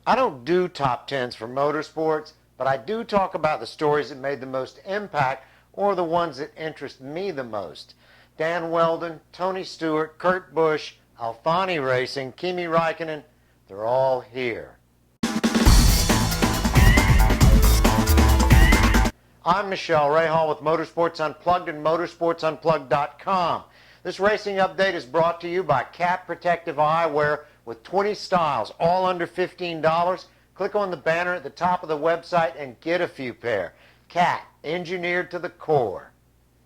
I don't do top 10s for motorsports, but I do talk about the stories that made the most impact or the ones that interest me the most. Dan Wheldon, Tony Stewart, Kurt Busch, Alfani Racing, Kimi Raikkonen, they're all here. I'm Michele Rahal with Motorsports Unplugged and motorsportsunplugged.com. This racing update is brought to you by Cat Protective Eyewear with 20 styles, all under $15. Click on the banner at the top of the website and get a few pair. Cat, engineered to the core.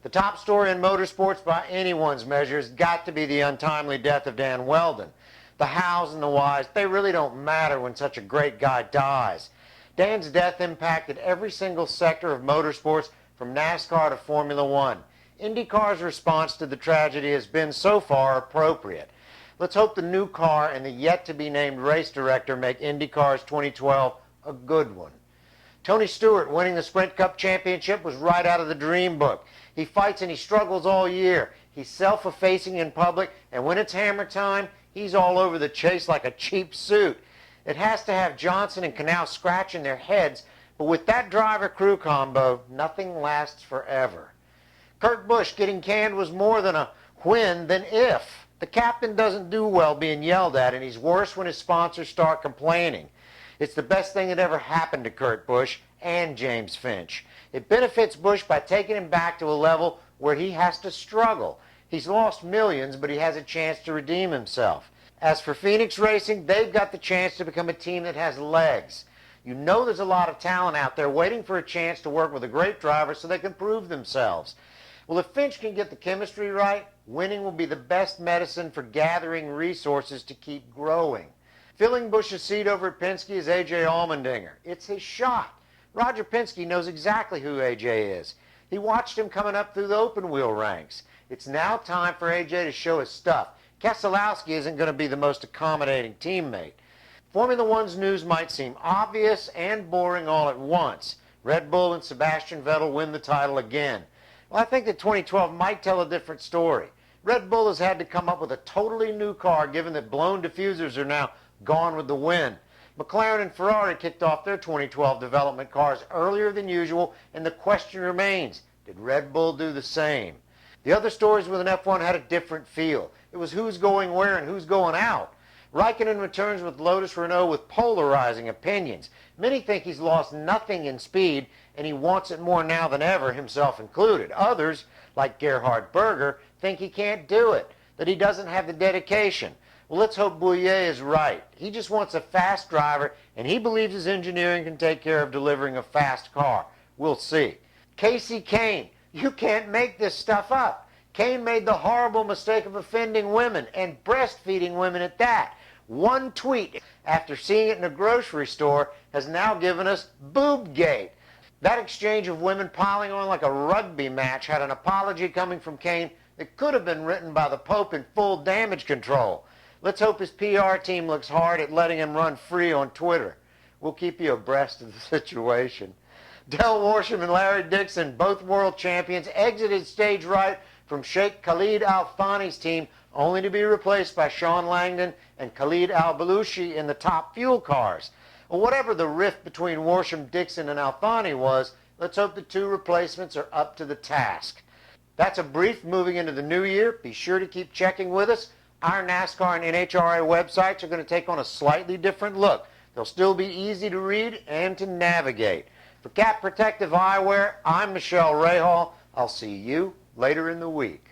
The top story in motorsports by anyone's measure has got to be the untimely death of Dan Wheldon. The hows and the whys, they really don't matter when such a great guy dies. Dan's death impacted every single sector of motorsports from NASCAR to Formula One. IndyCar's response to the tragedy has been so far appropriate. Let's hope the new car and the yet-to-be-named race director make IndyCar's 2012 a good one. Tony Stewart winning the Sprint Cup Championship was right out of the dream book. He fights and he struggles all year. He's self-effacing in public, and when it's hammer time, he's all over the chase like a cheap suit. It has to have Johnson and Kahne scratching their heads, but with that driver-crew combo, nothing lasts forever. Kurt Busch getting canned was more than a when than if. The captain doesn't do well being yelled at, and he's worse when his sponsors start complaining. It's the best thing that ever happened to Kurt Busch and James Finch. It benefits Busch by taking him back to a level where he has to struggle. He's lost millions, but he has a chance to redeem himself. As for Phoenix Racing, they've got the chance to become a team that has legs. You know there's a lot of talent out there waiting for a chance to work with a great driver so they can prove themselves. Well, if Finch can get the chemistry right, winning will be the best medicine for gathering resources to keep growing. Filling Busch's seat over at Penske is A.J. Allmendinger. It's his shot. Roger Penske knows exactly who A.J. is. He watched him coming up through the open wheel ranks. It's now time for A.J. to show his stuff. Keselowski isn't going to be the most accommodating teammate. Formula One's news might seem obvious and boring all at once. Red Bull and Sebastian Vettel win the title again. Well, I think that 2012 might tell a different story. Red Bull has had to come up with a totally new car given that blown diffusers are now gone with the wind. McLaren and Ferrari kicked off their 2012 development cars earlier than usual, and the question remains, did Red Bull do the same? The other stories with an F1 had a different feel. It was who's going where and who's going out. Raikkonen returns with Lotus Renault with polarizing opinions. Many think he's lost nothing in speed, and he wants it more now than ever, himself included. Others, like Gerhard Berger, think he can't do it, that he doesn't have the dedication. Well, let's hope Bouillet is right. He just wants a fast driver, and he believes his engineering can take care of delivering a fast car. We'll see. Kasey Kahne, you can't make this stuff up. Kahne made the horrible mistake of offending women, and breastfeeding women at that. One tweet after seeing it in a grocery store has now given us BoobGate. That exchange of women piling on like a rugby match had an apology coming from Kahne that could have been written by the Pope in full damage control. Let's hope his PR team looks hard at letting him run free on Twitter. We'll keep you abreast of the situation. Del Worsham and Larry Dixon, both world champions, exited stage right from Sheikh Khalid Al Thani's team, only to be replaced by Sean Langdon and Khalid Al Balushi in the top fuel cars. Well, whatever the rift between Worsham, Dixon, and Al Thani was, let's hope the two replacements are up to the task. That's a brief moving into the new year. Be sure to keep checking with us. Our NASCAR and NHRA websites are going to take on a slightly different look. They'll still be easy to read and to navigate. For Cat Protective Eyewear, I'm Michele Rahal. I'll see you later in the week.